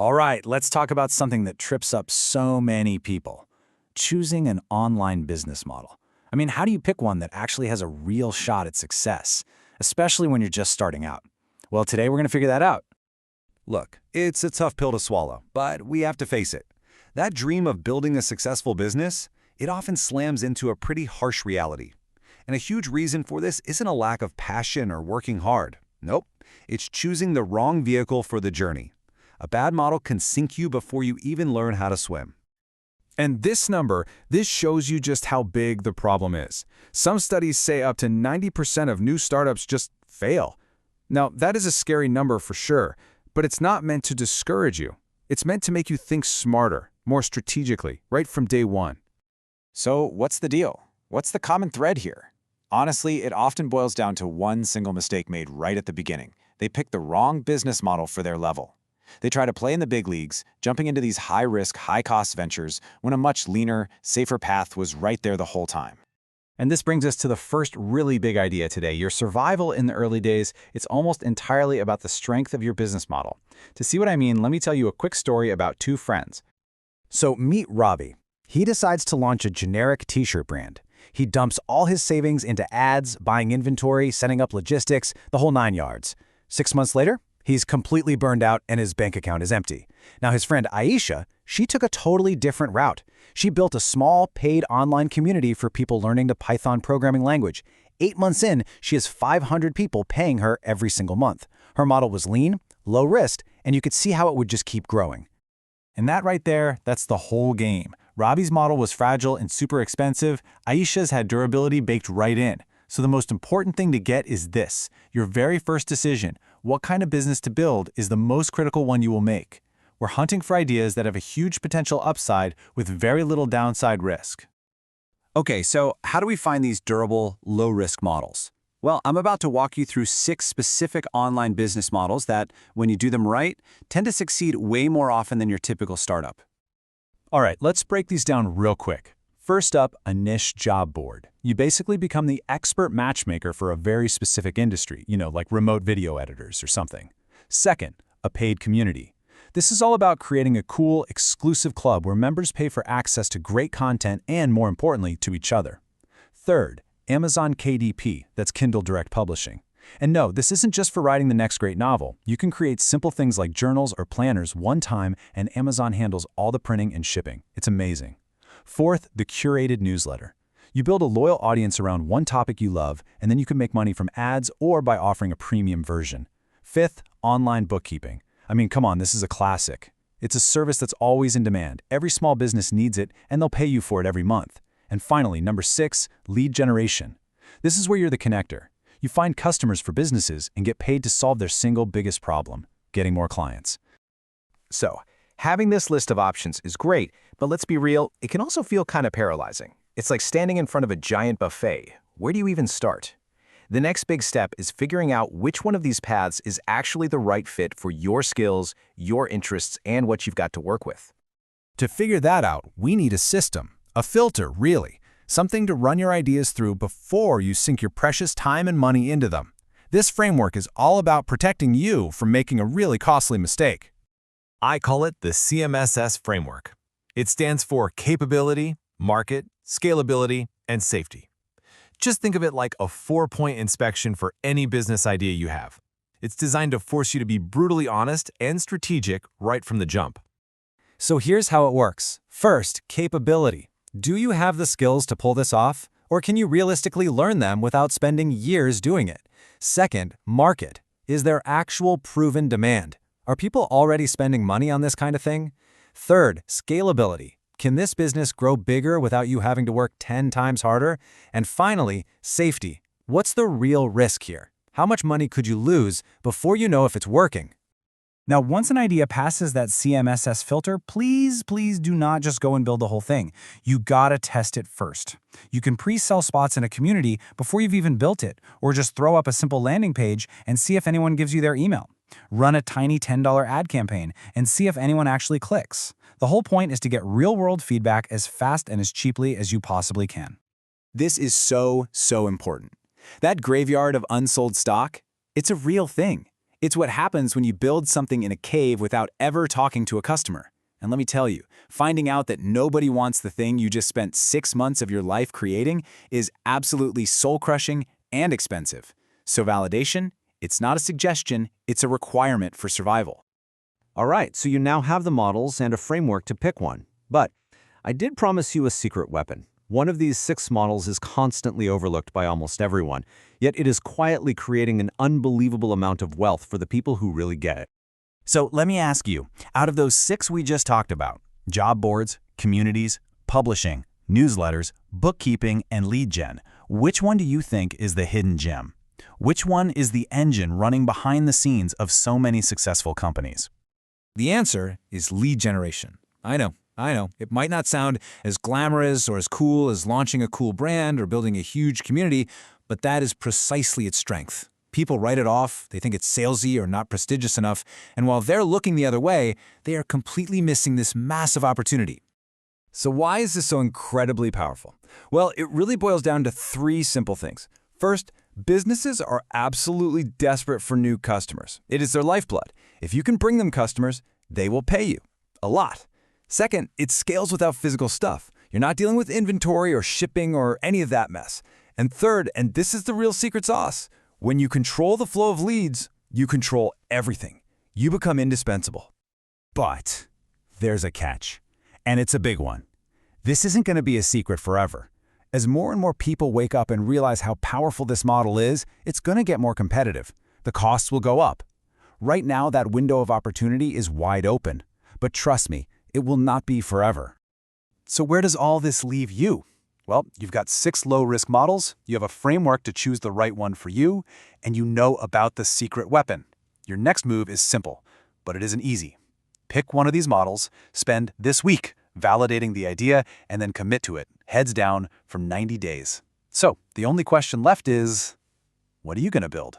All right, let's talk about something that trips up so many people. Choosing an online business model. I mean, how do you pick one that actually has a real shot at success, especially when you're just starting out? Well, today we're going to figure that out. Look, it's a tough pill to swallow, but we have to face it. That dream of building a successful business, it often slams into a pretty harsh reality. And a huge reason for this isn't a lack of passion or working hard. Nope, it's choosing the wrong vehicle for the journey. A bad model can sink you before you even learn how to swim. And this shows you just how big the problem is. Some studies say up to 90% of new startups just fail. Now, that is a scary number for sure, but it's not meant to discourage you. It's meant to make you think smarter, more strategically, right from day one. So what's the deal? What's the common thread here? Honestly, it often boils down to one single mistake made right at the beginning. They picked the wrong business model for their level. They try to play in the big leagues, jumping into these high-risk, high-cost ventures when a much leaner, safer path was right there the whole time. And this brings us to the first really big idea today. Your survival in the early days, it's almost entirely about the strength of your business model. To see what I mean, let me tell you a quick story about two friends. So meet Robbie. He decides to launch a generic t-shirt brand. He dumps all his savings into ads, buying inventory, setting up logistics, the whole 9 yards. 6 months later, he's completely burned out and his bank account is empty. Now his friend Aisha, she took a totally different route. She built a small, paid online community for people learning the Python programming language. 8 months in, she has 500 people paying her every single month. Her model was lean, low risk, and you could see how it would just keep growing. And that right there, that's the whole game. Robbie's model was fragile and super expensive. Aisha's had durability baked right in. So the most important thing to get is this. Your very first decision, what kind of business to build, is the most critical one you will make. We're hunting for ideas that have a huge potential upside with very little downside risk. Okay, so how do we find these durable, low-risk models? Well, I'm about to walk you through 6 specific online business models that, when you do them right, tend to succeed way more often than your typical startup. All right, let's break these down real quick. First up, a niche job board. You basically become the expert matchmaker for a very specific industry, like remote video editors or something. Second, a paid community. This is all about creating a cool, exclusive club where members pay for access to great content and, more importantly, to each other. Third, Amazon KDP, that's Kindle Direct Publishing. And no, this isn't just for writing the next great novel. You can create simple things like journals or planners one time, and Amazon handles all the printing and shipping. It's amazing. Fourth, the curated newsletter. You build a loyal audience around one topic you love, and then you can make money from ads or by offering a premium version. Fifth, online bookkeeping. I mean, come on, this is a classic. It's a service that's always in demand. Every small business needs it, and they'll pay you for it every month. And finally, number 6, lead generation. This is where you're the connector. You find customers for businesses and get paid to solve their single biggest problem, getting more clients. So, having this list of options is great, but let's be real, it can also feel kind of paralyzing. It's like standing in front of a giant buffet. Where do you even start? The next big step is figuring out which one of these paths is actually the right fit for your skills, your interests, and what you've got to work with. To figure that out, we need a system, a filter, really. Something to run your ideas through before you sink your precious time and money into them. This framework is all about protecting you from making a really costly mistake. I call it the CMSS framework. It stands for capability, market, scalability, and safety. Just think of it like a 4-point inspection for any business idea you have. It's designed to force you to be brutally honest and strategic right from the jump. So here's how it works. First, capability. Do you have the skills to pull this off, or can you realistically learn them without spending years doing it? Second, market. Is there actual proven demand? Are people already spending money on this kind of thing? Third, scalability. Can this business grow bigger without you having to work 10 times harder? And finally, safety. What's the real risk here? How much money could you lose before you know if it's working? Now, once an idea passes that CMSS filter, please do not just go and build the whole thing. You gotta test it first. You can pre-sell spots in a community before you've even built it, or just throw up a simple landing page and see if anyone gives you their email. Run a tiny $10 ad campaign and see if anyone actually clicks. The whole point is to get real-world feedback as fast and as cheaply as you possibly can. This is so important. That graveyard of unsold stock, it's a real thing. It's what happens when you build something in a cave without ever talking to a customer. And let me tell you, finding out that nobody wants the thing you just spent 6 months of your life creating is absolutely soul-crushing and expensive. So validation, it's not a suggestion, it's a requirement for survival. All right, so you now have the models and a framework to pick one. But I did promise you a secret weapon. One of these 6 models is constantly overlooked by almost everyone, yet it is quietly creating an unbelievable amount of wealth for the people who really get it. So let me ask you, out of those 6 we just talked about, job boards, communities, publishing, newsletters, bookkeeping, and lead gen, which one do you think is the hidden gem? Which one is the engine running behind the scenes of so many successful companies? The answer is lead generation. I know. It might not sound as glamorous or as cool as launching a cool brand or building a huge community, but that is precisely its strength. People write it off, they think it's salesy or not prestigious enough, and while they're looking the other way, they are completely missing this massive opportunity. So why is this so incredibly powerful? Well, it really boils down to 3 simple things. First, businesses are absolutely desperate for new customers. It is their lifeblood. If you can bring them customers, they will pay you. A lot. Second, it scales without physical stuff. You're not dealing with inventory or shipping or any of that mess. And third, and this is the real secret sauce, when you control the flow of leads, you control everything. You become indispensable. But there's a catch, and it's a big one. This isn't going to be a secret forever. As more and more people wake up and realize how powerful this model is, it's going to get more competitive. The costs will go up. Right now, that window of opportunity is wide open. But trust me, it will not be forever. So where does all this leave you? Well, you've got 6 low-risk models, you have a framework to choose the right one for you, and you know about the secret weapon. Your next move is simple, but it isn't easy. Pick one of these models, spend this week validating the idea, and then commit to it, heads down, for 90 days. So the only question left is, what are you going to build?